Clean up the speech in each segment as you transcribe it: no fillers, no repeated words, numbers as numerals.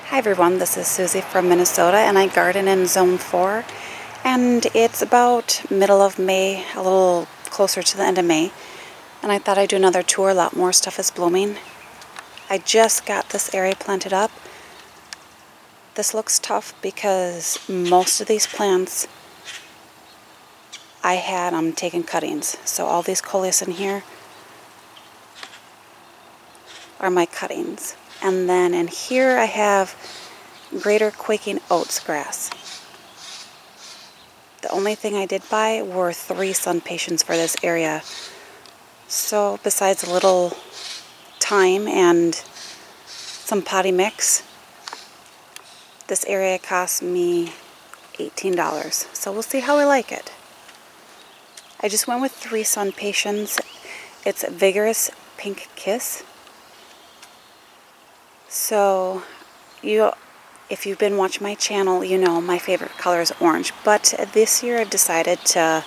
Hi everyone, this is Susie from Minnesota and I garden in Zone 4 and it's about middle of May, a little closer to the end of May, and I thought I'd do another tour. A lot more stuff is blooming. I just got this area planted up. This looks tough because most of these plants I had taken cuttings, so all these coleus in here are my cuttings. And then in here I have greater quaking oats grass. The only thing I did buy were 3 sun patience for this area. So besides a little thyme and some potty mix, this area cost me $18. So we'll see how I like it. I just went with 3 sun patience. It's Vigorous Pink Kiss. So if you've been watching my channel, you know my favorite color is orange. But this year I've decided to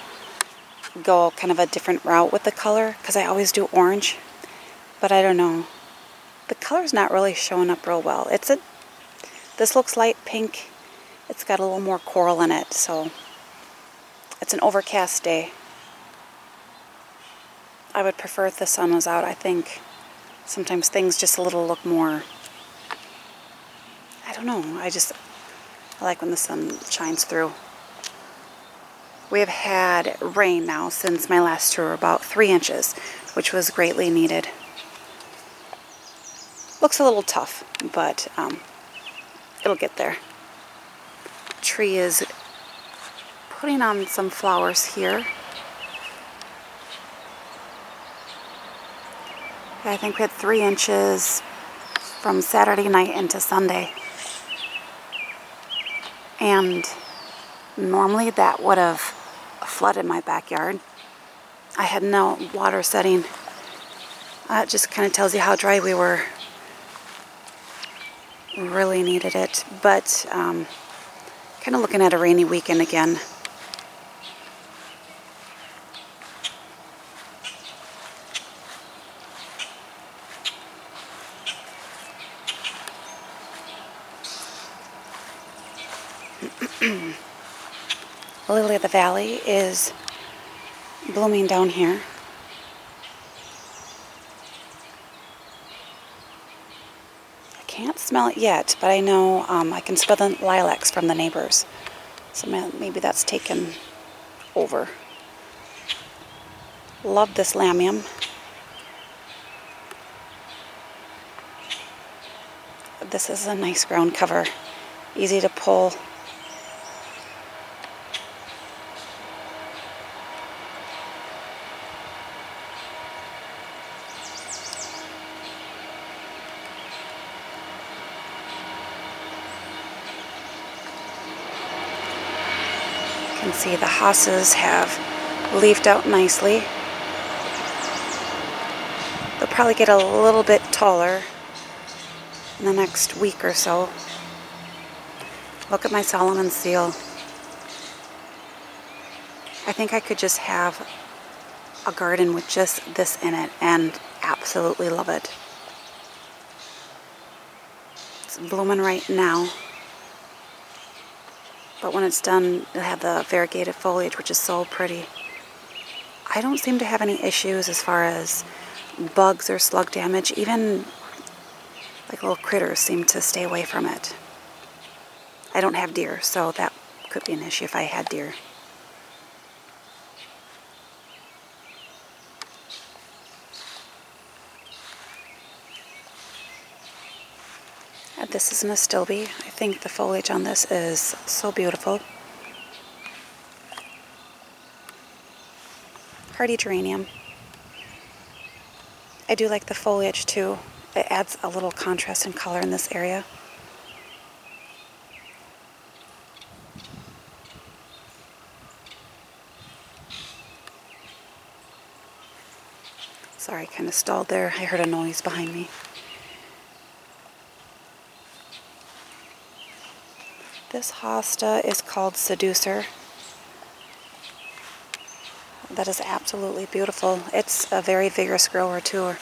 go kind of a different route with the color because I always do orange. But I don't know. The color's not really showing up real well. This looks light pink. It's got a little more coral in it, so it's an overcast day. I would prefer if the sun was out. I think sometimes things just a little look more, I don't know, I like when the sun shines through. We have had rain now since my last tour, about 3 inches, which was greatly needed. Looks a little tough, but it'll get there. Tree is putting on some flowers here. I think we had 3 inches from Saturday night into Sunday. And normally that would have flooded my backyard. I had no water setting. It just kind of tells you how dry we were. We really needed it, but kind of looking at a rainy weekend again. Lily of the Valley is blooming down here. I can't smell it yet, but I know I can smell the lilacs from the neighbors. So maybe that's taken over. Love this lamium. This is a nice ground cover. Easy to pull. You can see the hosses have leafed out nicely. They'll probably get a little bit taller in the next week or so. Look at my Solomon seal. I think I could just have a garden with just this in it and absolutely love it. It's blooming right now. But when it's done, it'll have the variegated foliage, which is so pretty. I don't seem to have any issues as far as bugs or slug damage. Even like little critters seem to stay away from it. I don't have deer, so that could be an issue if I had deer. This is an astilbe. I think the foliage on this is so beautiful. Hardy geranium. I do like the foliage too. It adds a little contrast and color in this area. Sorry, kind of stalled there. I heard a noise behind me. This hosta is called Seducer. That is absolutely beautiful. It's a very vigorous grower too.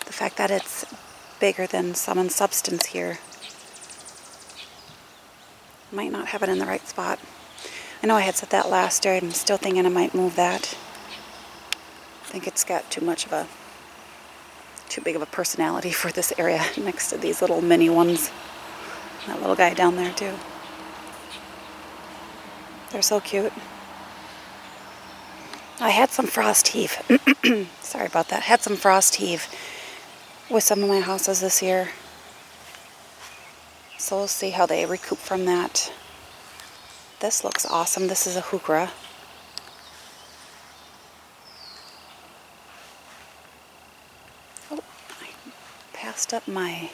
The fact that it's bigger than some in substance here Might not have it in the right spot. I know I had said that last year. I'm still thinking I might move that. I think it's got too big of a personality for this area next to these little mini ones. That little guy down there too. They're so cute. I had some frost heave. Sorry about that. Had some frost heave with some of my hostas this year. So we'll see how they recoup from that. This looks awesome. This is a heuchera. Oh, I passed up my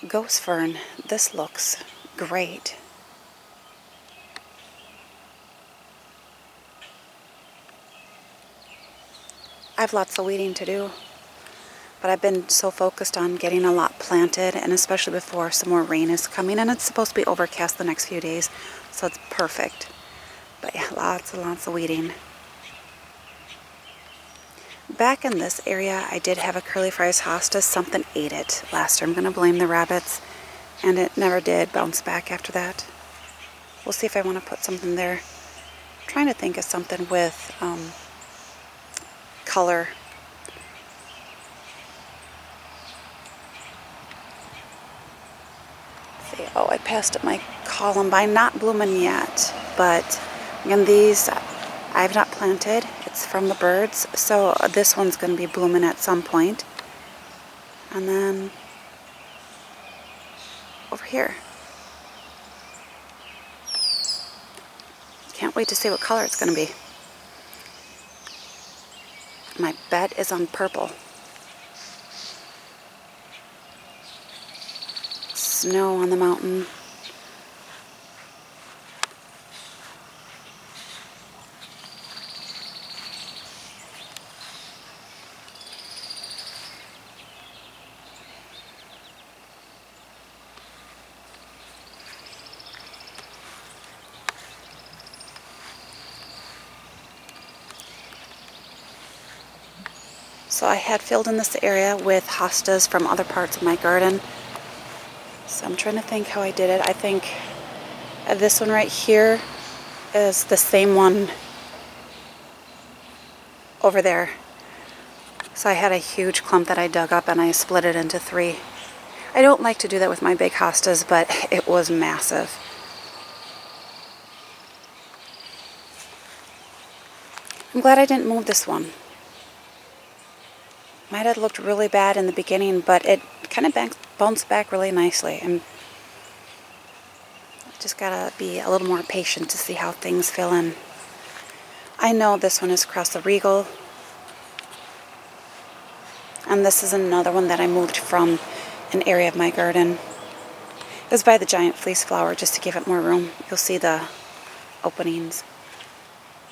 ghost fern. This looks great. I have lots of weeding to do, but I've been so focused on getting a lot planted, and especially before some more rain is coming, and it's supposed to be overcast the next few days, so it's perfect. But yeah, lots and lots of weeding. Back in this area, I did have a curly fries hosta. Something ate it last year. I'm going to blame the rabbits, and it never did bounce back after that. We'll see if I want to put something there. I'm trying to think of something with color. Let's see. Oh, I passed up my columbine. Not blooming yet, but again, these I've not planted. It's from the birds, so this one's going to be blooming at some point. And then over here. Can't wait to see what color it's going to be. My bet is on purple. Snow on the mountain. So I had filled in this area with hostas from other parts of my garden. So I'm trying to think how I did it. I think this one right here is the same one over there. So I had a huge clump that I dug up and I split it into 3. I don't like to do that with my big hostas, but it was massive. I'm glad I didn't move this one. Might have looked really bad in the beginning, but it kind of bounced back really nicely. And just gotta be a little more patient to see how things fill in. I know this one is across the Regal. And this is another one that I moved from an area of my garden. It was by the giant fleece flower just to give it more room. You'll see the openings.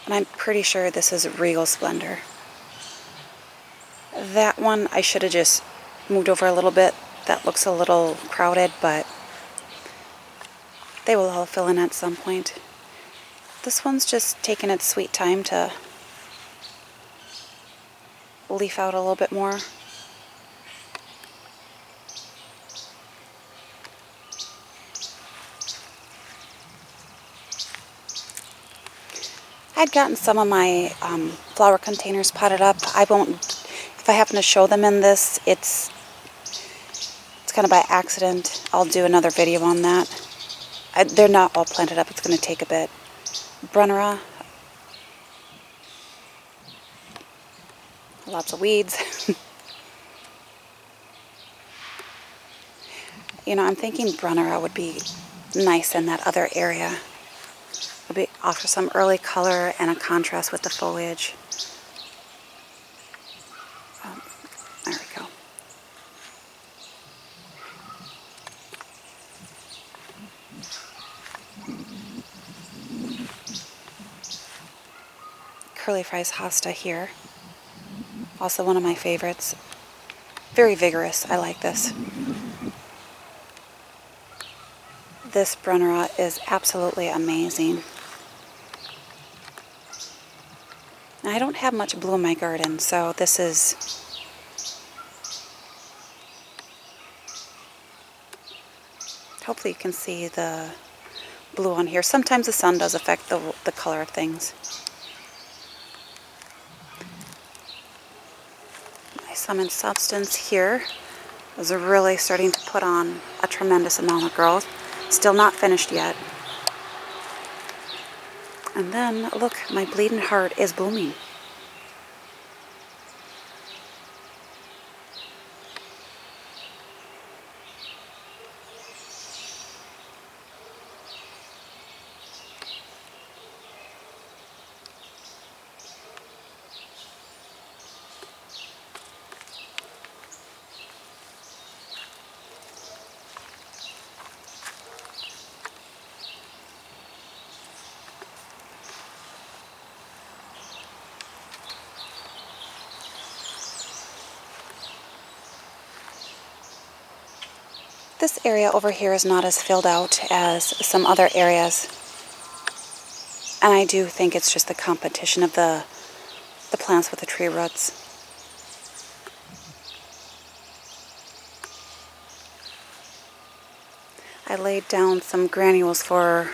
And I'm pretty sure this is Regal Splendor. That one I should have just moved over a little bit. That looks a little crowded, but they will all fill in at some point. This one's just taking its sweet time to leaf out a little bit more. I'd gotten some of my flower containers potted up. I won't, if I happen to show them in this, it's kind of by accident. I'll do another video on that. They're not all planted up. It's going to take a bit. Brunnera. Lots of weeds. You know, I'm thinking Brunnera would be nice in that other area. It would offer some early color and a contrast with the foliage. Oh, there we go. Curly Fries hosta here. Also one of my favorites. Very vigorous. I like this. This Brunnera is absolutely amazing. I don't have much blue in my garden, so this is Hopefully you can see the blue on here. Sometimes the sun does affect the color of things. My Summon Substance here is really starting to put on a tremendous amount of growth. Still not finished yet. And then, look, my Bleeding Heart is blooming. This area over here is not as filled out as some other areas. And I do think it's just the competition of the plants with the tree roots. I laid down some granules for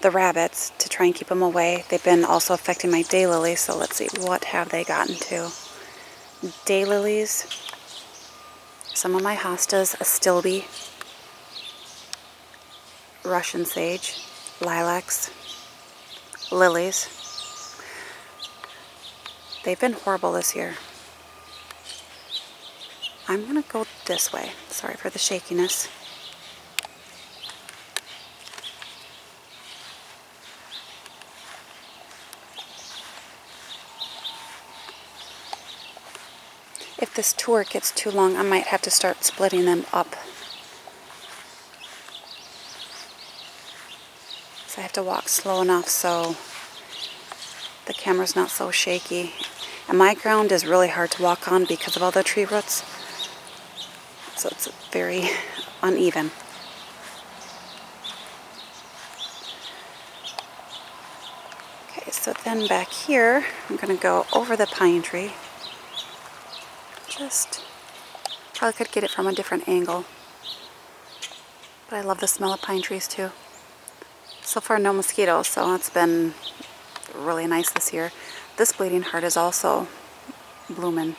the rabbits to try and keep them away. They've been also affecting my daylilies, so let's see, what have they gotten to? Daylilies, some of my hostas, astilbe, Russian sage, lilacs, lilies. They've been horrible this year. I'm going to go this way. Sorry for the shakiness. If this tour gets too long, I might have to start splitting them up. So I have to walk slow enough so the camera's not so shaky. And my ground is really hard to walk on because of all the tree roots. So it's very uneven. Okay, so then back here, I'm going to go over the pine tree. Probably could get it from a different angle. But I love the smell of pine trees too. So far no mosquitoes, so it's been really nice this year. This Bleeding Heart is also blooming.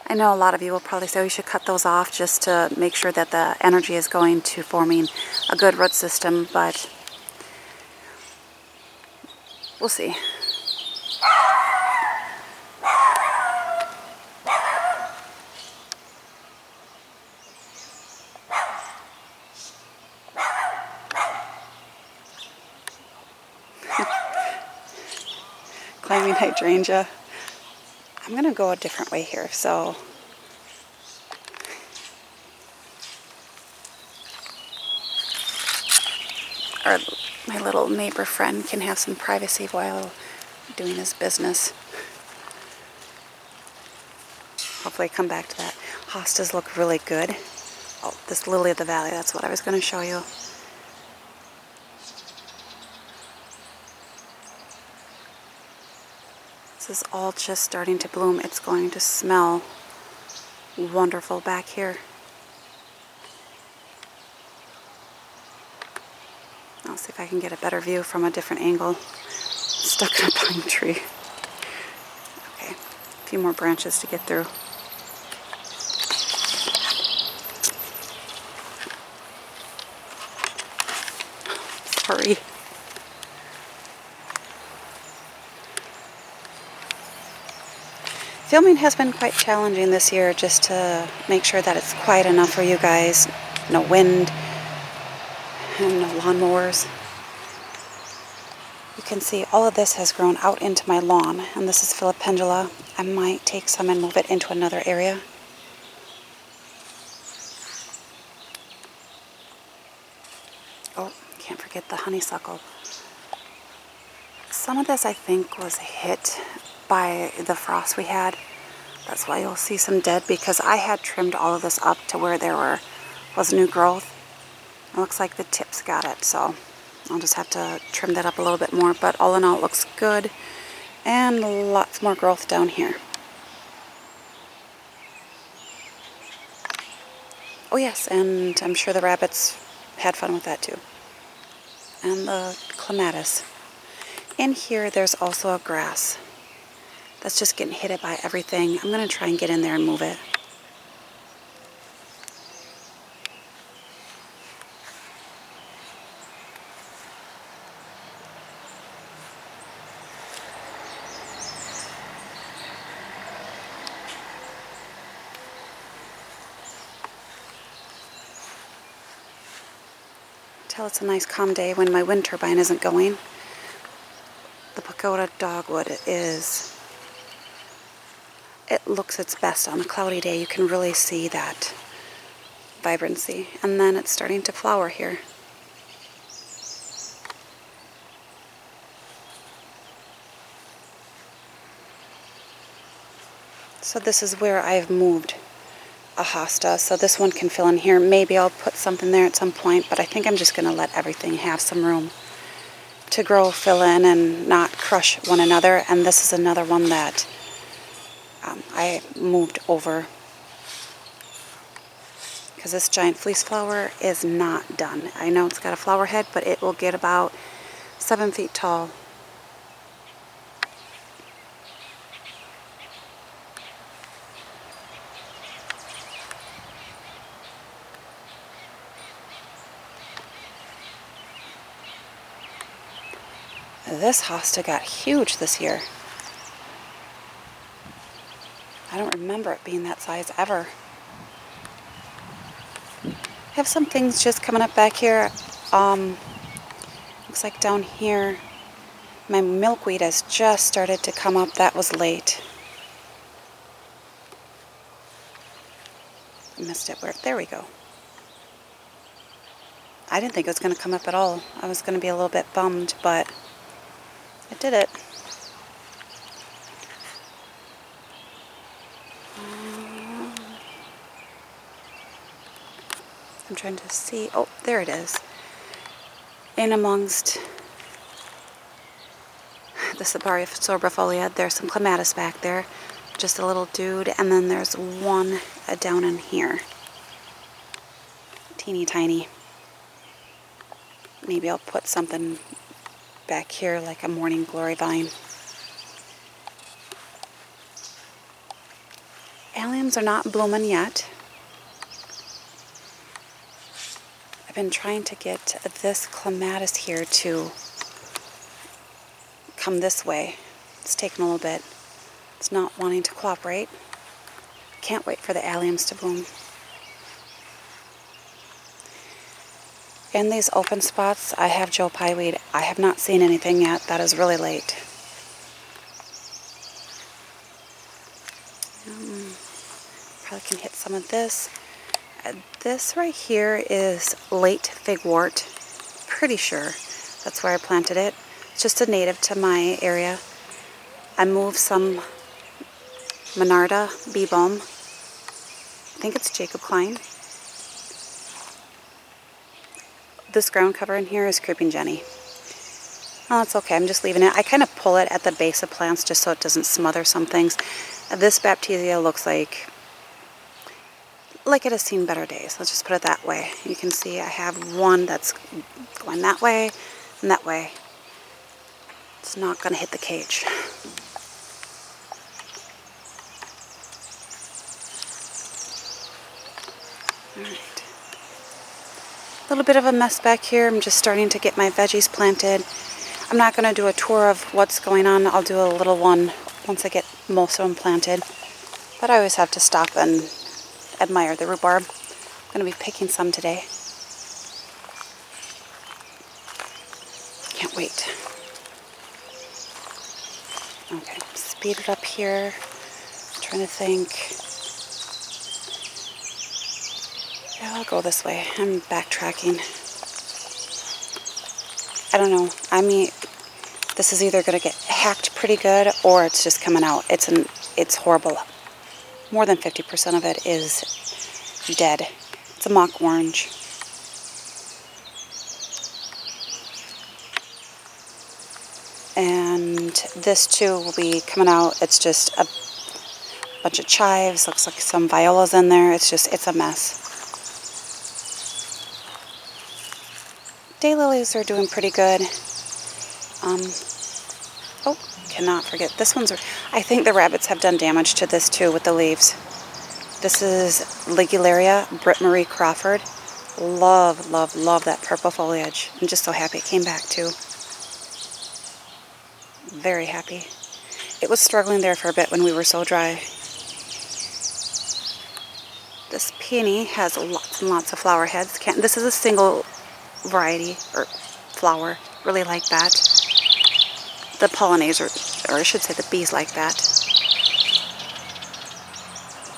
I know a lot of you will probably say we should cut those off just to make sure that the energy is going to forming a good root system, but we'll see. Climbing hydrangea. I'm going to go a different way here, so my little neighbor friend can have some privacy while doing his business. Hopefully I come back to that. Hostas look really good. Oh, this Lily of the Valley, that's what I was going to show you. This is all just starting to bloom. It's going to smell wonderful back here. I'll see if I can get a better view from a different angle. Stuck in a pine tree. Okay, a few more branches to get through. Sorry. Filming has been quite challenging this year just to make sure that it's quiet enough for you guys. No wind and no lawnmowers. You can see all of this has grown out into my lawn, and this is Filipendula. I might take some and move it into another area. Oh, can't forget the honeysuckle. Some of this I think was hit by the frost we had. That's why you'll see some dead, because I had trimmed all of this up to where there was new growth. It looks like the tips got it, so I'll just have to trim that up a little bit more, but all in all it looks good, and lots more growth down here. Oh yes, and I'm sure the rabbits had fun with that too. And the clematis. In here, there's also a grass that's just getting hit by everything. I'm going to try and get in there and move it. Tell it's a nice calm day when my wind turbine isn't going. The pagoda dogwood it looks its best on a cloudy day. You can really see that vibrancy. And then it's starting to flower here. So this is where I've moved a hosta, so this one can fill in here. Maybe I'll put something there at some point, but I think I'm just going to let everything have some room to grow, fill in, and not crush one another. And this is another one that I moved over because this giant fleece flower is not done. I know it's got a flower head, but it will get about 7 feet tall. This hosta got huge this year. I don't remember it being that size ever. I have some things just coming up back here. Looks like down here, my milkweed has just started to come up. That was late. I missed it. There we go. I didn't think it was going to come up at all. I was going to be a little bit bummed, but it did it. I'm trying to see. Oh, there it is. In amongst the Sebaria sorbifolia, there's some clematis back there. Just a little dude. And then there's one down in here. Teeny tiny. Maybe I'll put something back here like a morning glory vine. Alliums are not blooming yet. I've been trying to get this clematis here to come this way. It's taking a little bit. It's not wanting to cooperate. Can't wait for the alliums to bloom. In these open spots, I have Joe Pye weed. I have not seen anything yet. That is really late. Probably can hit some of this. This right here is late figwort. Pretty sure that's where I planted it. It's just a native to my area. I moved some Monarda bee balm. I think it's Jacob Klein. This ground cover in here is Creeping Jenny. Oh, it's okay. I'm just leaving it. I kind of pull it at the base of plants just so it doesn't smother some things. This Baptisia looks like it has seen better days. Let's just put it that way. You can see I have one that's going that way and that way. It's not going to hit the cage. Alright. A little bit of a mess back here. I'm just starting to get my veggies planted. I'm not going to do a tour of what's going on. I'll do a little one once I get most of them planted. But I always have to stop and admire the rhubarb. I'm going to be picking some today. Can't wait. Okay, speed it up here. I'm trying to think. Yeah, I'll go this way. I'm backtracking. I don't know. I mean, this is either going to get hacked pretty good or it's just coming out. It's horrible. More than 50% of it is dead. It's a mock orange. And this too will be coming out. It's just a bunch of chives. Looks like some violas in there. It's a mess. Daylilies are doing pretty good. Oh, cannot forget. This one's, I think the rabbits have done damage to this too with the leaves. This is Ligularia Britt Marie Crawford. Love, love, love that purple foliage. I'm just so happy it came back too. Very happy. It was struggling there for a bit when we were so dry. This peony has lots and lots of flower heads. This is a single variety or flower. Really like that. The pollinators, or I should say the bees like that.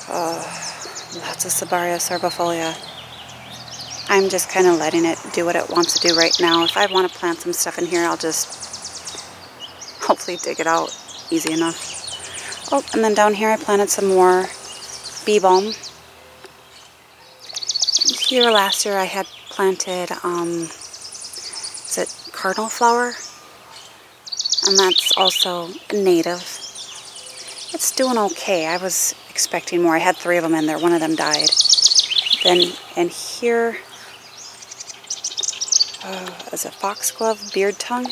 Lots of Sabaria cervifolia. I'm just kind of letting it do what it wants to do right now. If I want to plant some stuff in here, I'll just hopefully dig it out easy enough. Oh, and then down here I planted some more bee balm. Here last year I had planted, is it cardinal flower? And that's also native. It's doing okay. I was expecting more. I had 3 of them in there. One of them died. Then in here, is it foxglove, beard tongue?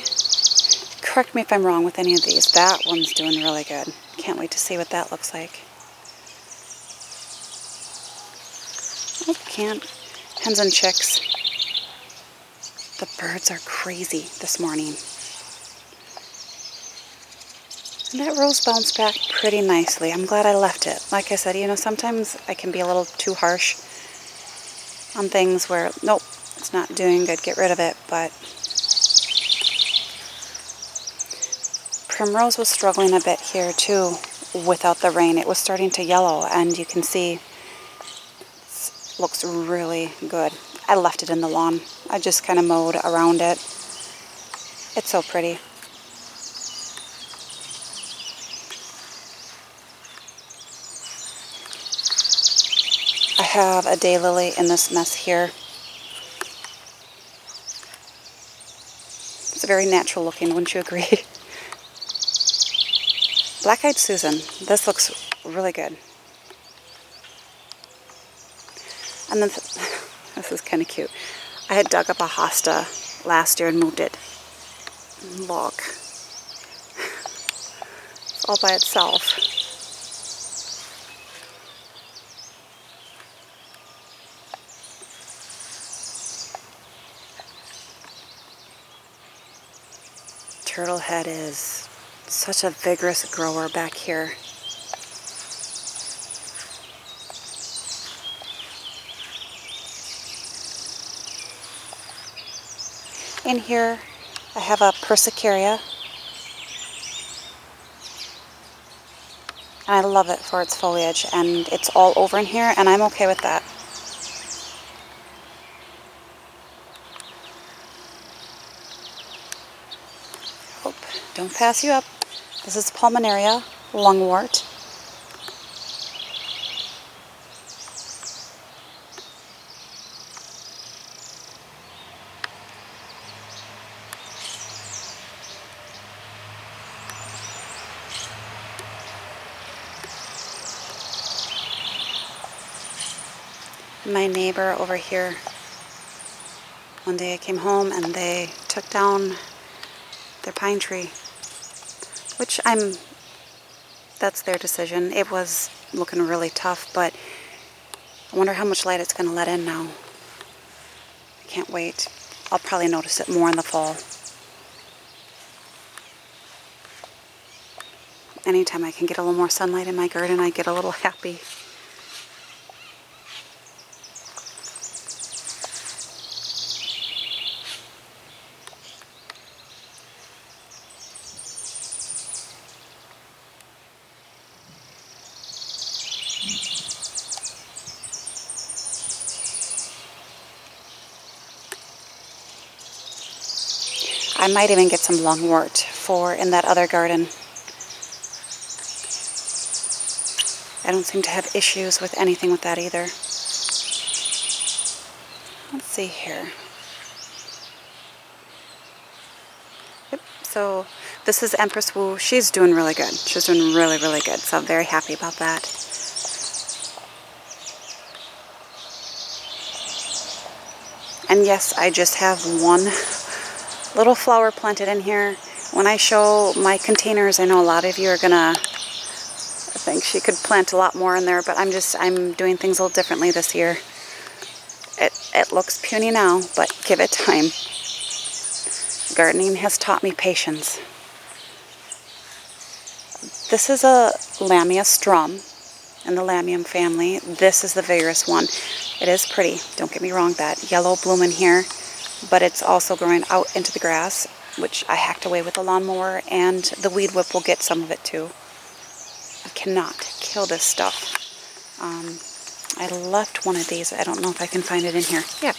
Correct me if I'm wrong with any of these. That one's doing really good. Can't wait to see what that looks like. Oh, hens and chicks. The birds are crazy this morning. And that rose bounced back pretty nicely. I'm glad I left it. Like I said, you know, sometimes I can be a little too harsh on things where, nope, it's not doing good, get rid of it. But primrose was struggling a bit here too without the rain. It was starting to yellow, and you can see it looks really good. I left it in the lawn. I just kind of mowed around it. It's so pretty. I have a daylily in this mess here. It's very natural looking, wouldn't you agree? Black-eyed Susan. This looks really good. And then, this is kind of cute. I had dug up a hosta last year and moved it. Look. It's all by itself. Turtlehead is such a vigorous grower back here. In here, I have a Persicaria. And I love it for its foliage, and it's all over in here, and I'm okay with that. Hope don't pass you up. This is Pulmonaria lungwort. My neighbor over here, one day I came home and they took down their pine tree, which that's their decision. It was looking really tough, but I wonder how much light it's going to let in now. I can't wait. I'll probably notice it more in the fall. Anytime I can get a little more sunlight in my garden, I get a little happy. I might even get some lungwort for in that other garden. I don't seem to have issues with anything with that either. Let's see here. Yep, so this is Empress Wu. She's doing really good. She's doing really, really good. So I'm very happy about that. And yes, I just have one little flower planted in here. When I show my containers, I know a lot of you are gonna think she could plant a lot more in there, but I'm doing things a little differently this year. It looks puny now, but give it time. Gardening has taught me patience. This is a Lamia strum in the Lamium family. This is the vigorous one. It is pretty, don't get me wrong, that yellow bloom in here, but it's also growing out into the grass, which I hacked away with the lawnmower, and the weed whip will get some of it too. I cannot kill this stuff. I left one of these. I don't know if I can find it in here. Yeah.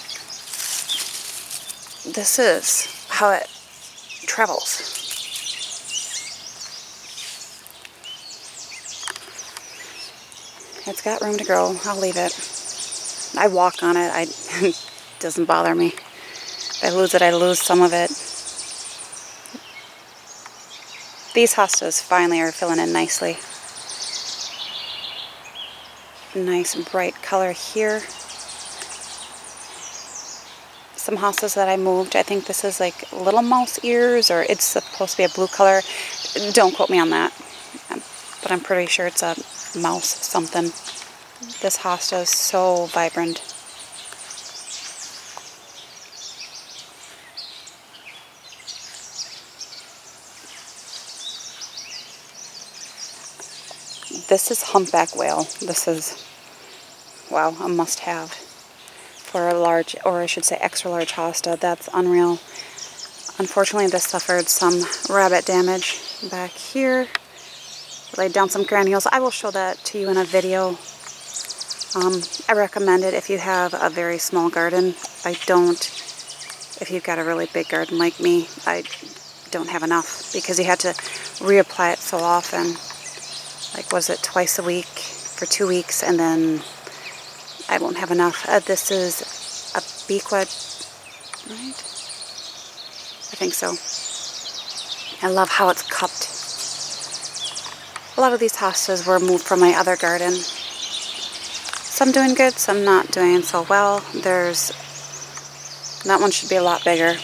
This is how it travels. It's got room to grow. I'll leave it. I walk on it. It doesn't bother me. If I lose it, I lose some of it. These hostas finally are filling in nicely. Nice bright color here. Some hostas that I moved, I think this is like little mouse ears, or it's supposed to be a blue color. Don't quote me on that, but I'm pretty sure it's a mouse something. This hosta is so vibrant. This is humpback whale. This is, wow, a must-have for a large, or I should say extra large hosta. That's unreal. Unfortunately, this suffered some rabbit damage back here. Laid down some granules. I will show that to you in a video. I recommend it if you have a very small garden. If you've got a really big garden like me, I don't have enough because you had to reapply it so often. Like, was it twice a week for 2 weeks, and then I won't have enough. This is a beakweed, right? I think so. I love how it's cupped. A lot of these hostas were moved from my other garden. Some doing good, some not doing so well. That one should be a lot bigger.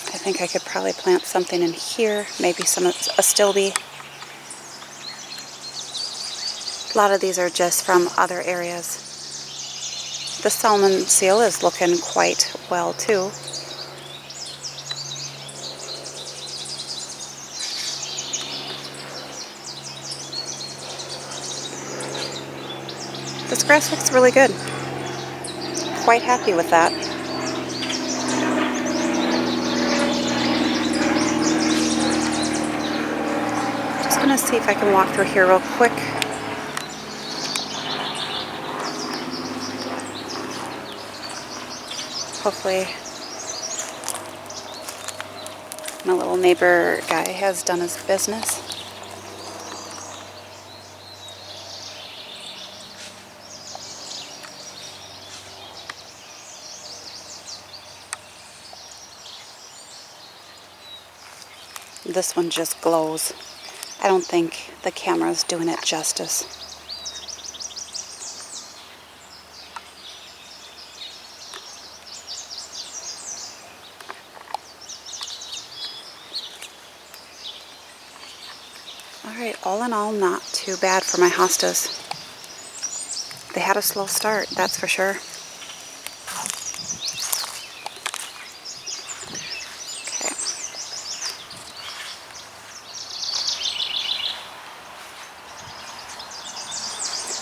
I think I could probably plant something in here, maybe some astilbe. A lot of these are just from other areas. The salmon seal is looking quite well too. This grass looks really good. Quite happy with that. Just gonna see if I can walk through here real quick. Hopefully my little neighbor guy has done his business. This one just glows. I don't think the camera's doing it justice. Alright, all in all, not too bad for my hostas. They had a slow start, that's for sure. Okay.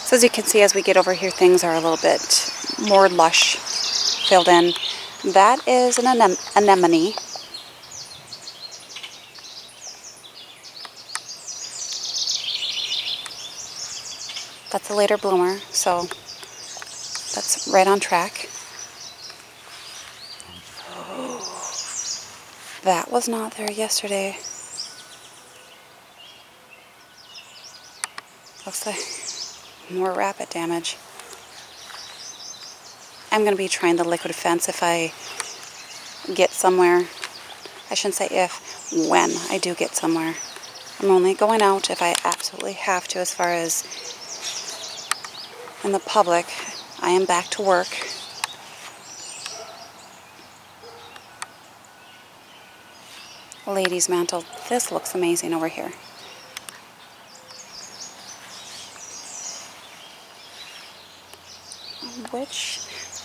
So as you can see, as we get over here, things are a little bit more lush, filled in. That is an anemone. That's a later bloomer, so that's right on track. That was not there yesterday. Looks like more rabbit damage. I'm going to be trying the liquid fence if I get somewhere. I shouldn't say if, when I do get somewhere. I'm only going out if I absolutely have to, as far as in the public. I am back to work. Ladies mantle. This looks amazing over here. Which,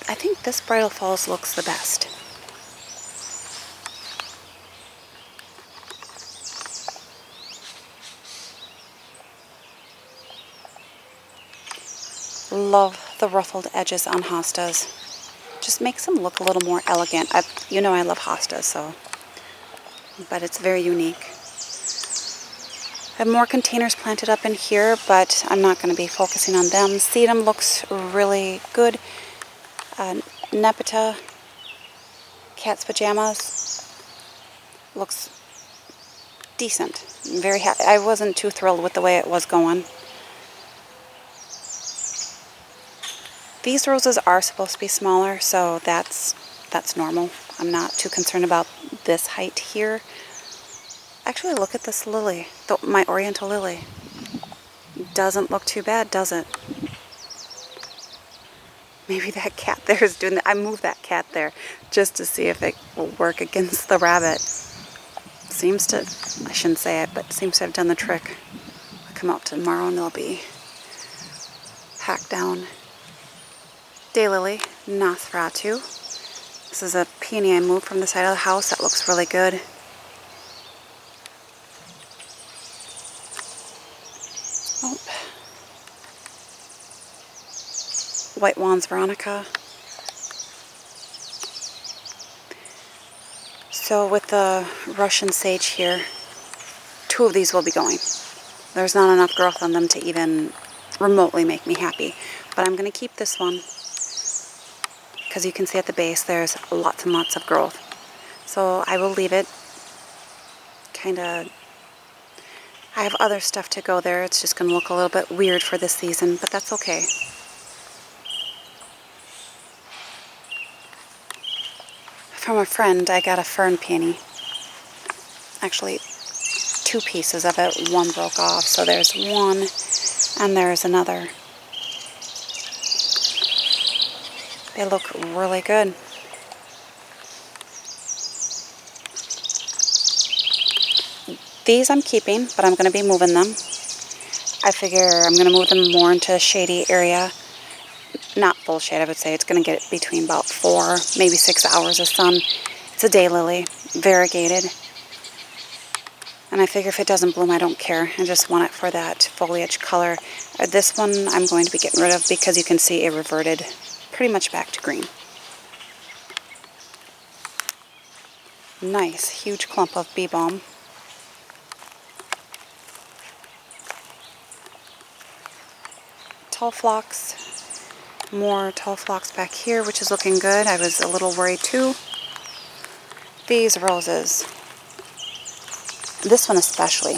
I think this Bridal Falls looks the best. Love the ruffled edges on hostas. Just makes them look a little more elegant. You know I love hostas, so, but it's very unique. I have more containers planted up in here, but I'm not going to be focusing on them. Sedum looks really good. Nepeta, Cat's Pajamas, looks decent. I'm very happy. I wasn't too thrilled with the way it was going. These roses are supposed to be smaller, so that's normal. I'm not too concerned about this height here. Actually, look at this lily, my Oriental lily. Doesn't look too bad, does it? Maybe that cat there is doing that. I moved that cat there just to see if it will work against the rabbit. Seems to, I shouldn't say it, but seems to have done the trick. I'll come out tomorrow and they'll be hacked down. Daylily, Nosferatu. This is a peony I moved from the side of the house. That looks really good. Oh. White Wands Veronica. So with the Russian sage here, 2 of these will be going. There's not enough growth on them to even remotely make me happy. But I'm going to keep this one because you can see at the base there's lots and lots of growth. So I will leave it kind of, I have other stuff to go there. It's just going to look a little bit weird for this season, but that's okay. From a friend, I got a fern peony. Actually, 2 pieces of it. One broke off, so there's one, and there's another. They look really good. These I'm keeping, but I'm going to be moving them. I figure I'm going to move them more into a shady area. Not full shade, I would say. It's going to get between about 4, maybe 6 hours of sun. It's a daylily, variegated. And I figure if it doesn't bloom, I don't care. I just want it for that foliage color. This one I'm going to be getting rid of because you can see it reverted pretty much back to green. Nice, huge clump of bee balm. Tall phlox. More tall phlox back here, which is looking good. I was a little worried too. These roses. This one especially.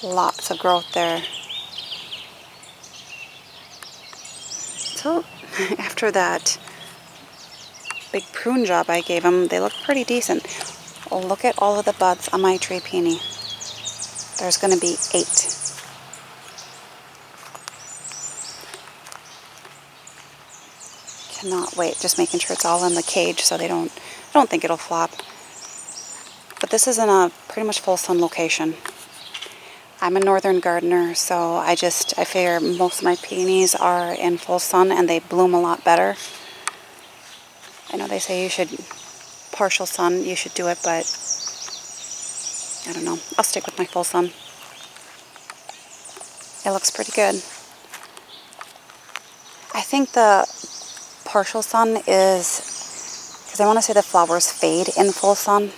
Lots of growth there. So after that big prune job I gave them, they look pretty decent. Oh, look at all of the buds on my tree peony. There's going to be 8. Cannot wait. Just making sure it's all in the cage so I don't think it'll flop. But this is in a pretty much full sun location. I'm a northern gardener, so I figure most of my peonies are in full sun and they bloom a lot better. I know they say you should, partial sun, you should do it, but I don't know. I'll stick with my full sun. It looks pretty good. I think the partial sun is, because I want to say the flowers fade in full sun.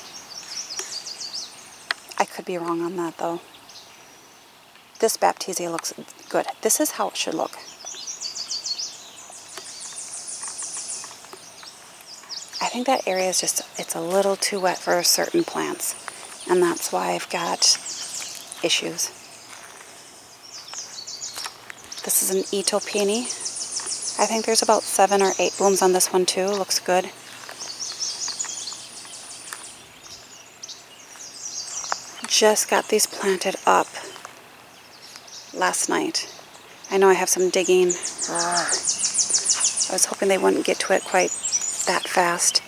I could be wrong on that though. This Baptisia looks good. This is how it should look. I think that area is just, it's a little too wet for certain plants. And that's why I've got issues. This is an Ito peony. I think there's about 7 or 8 blooms on this one too. Looks good. Just got these planted up. last night. I know I have some digging. I was hoping they wouldn't get to it quite that fast.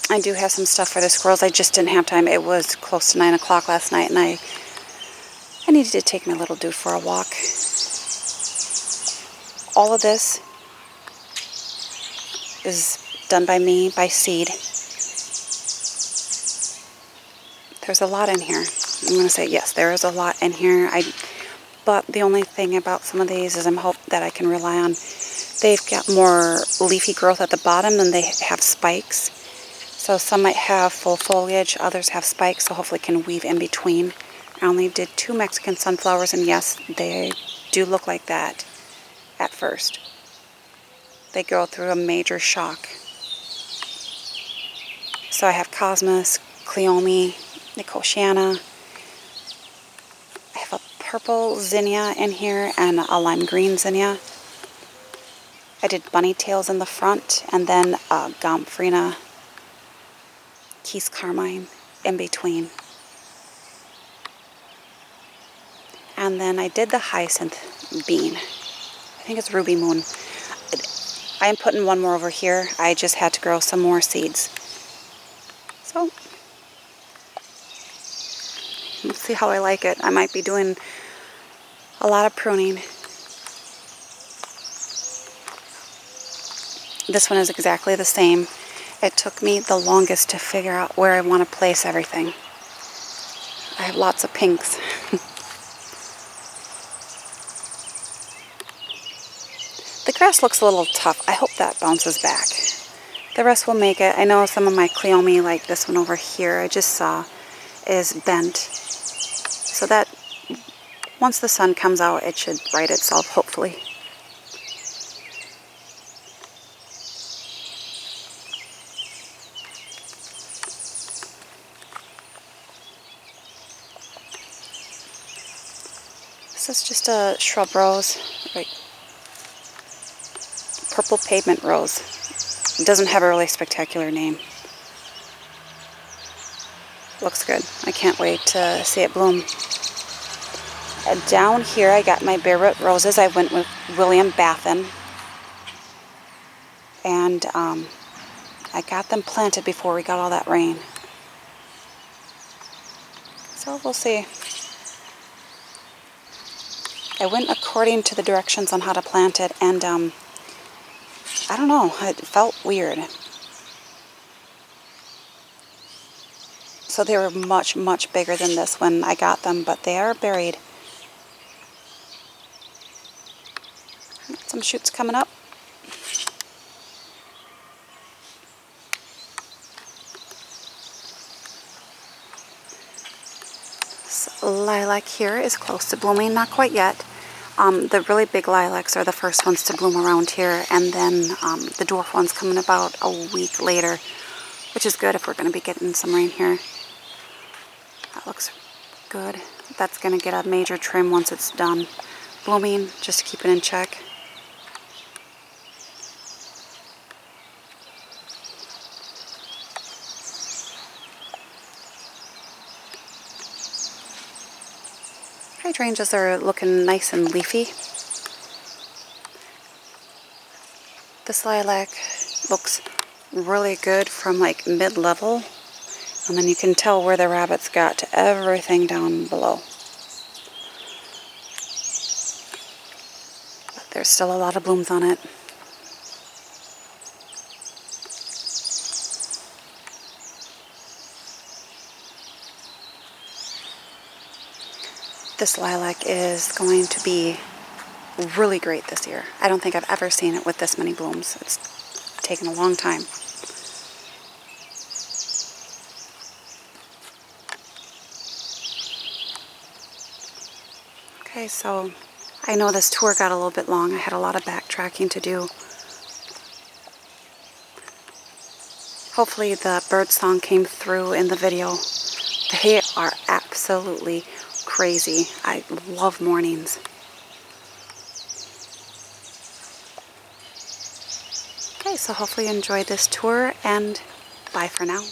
I do have some stuff for the squirrels. I just didn't have time. It was close to 9 o'clock last night, and I needed to take my little dude for a walk. All of this is done by me, by seed. There's a lot in here. I'm going to say, yes, there is a lot in here. But the only thing about some of these is I'm hoping that I can rely on. They've got more leafy growth at the bottom than they have spikes. So some might have full foliage, others have spikes, so hopefully can weave in between. I only did 2 Mexican sunflowers, and yes, they do look like that at first. They go through a major shock. So I have Cosmos, Cleome, Nicotiana. I have a purple zinnia in here and a lime green zinnia. I did bunny tails in the front, and then Gomphrena, Keys Carmine in between. And then I did the hyacinth bean. I think it's Ruby Moon. I am putting one more over here. I just had to grow some more seeds. So, let's see how I like it. I might be doing a lot of pruning. This one is exactly the same. It took me the longest to figure out where I want to place everything. I have lots of pinks. The grass looks a little tough. I hope that bounces back. The rest will make it. I know some of my Cleome, like this one over here, I just saw, is bent. So that, once the sun comes out, it should right itself, hopefully. This is just a shrub rose, like purple pavement rose. It doesn't have a really spectacular name. Looks good. I can't wait to see it bloom. Down here I got my bare root roses. I went with William Bathen. And I got them planted before we got all that rain. So we'll see. I went according to the directions on how to plant it, and I don't know, it felt weird. So they were much, much bigger than this when I got them, but they are buried. Some shoots coming up. This lilac here is close to blooming, not quite yet. The really big lilacs are the first ones to bloom around here, and then the dwarf ones coming about a week later, which is good if we're going to be getting some rain here. That looks good. That's going to get a major trim once it's done blooming, just to keep it in check. Hydrangeas are looking nice and leafy. This lilac looks really good from like mid-level, and then you can tell where the rabbits got to everything down below. But there's still a lot of blooms on it. This lilac is going to be really great this year. I don't think I've ever seen it with this many blooms. It's taken a long time. Okay, so I know this tour got a little bit long. I had a lot of backtracking to do. Hopefully the bird song came through in the video. They are absolutely crazy. I love mornings. Okay, so hopefully you enjoyed this tour, and bye for now.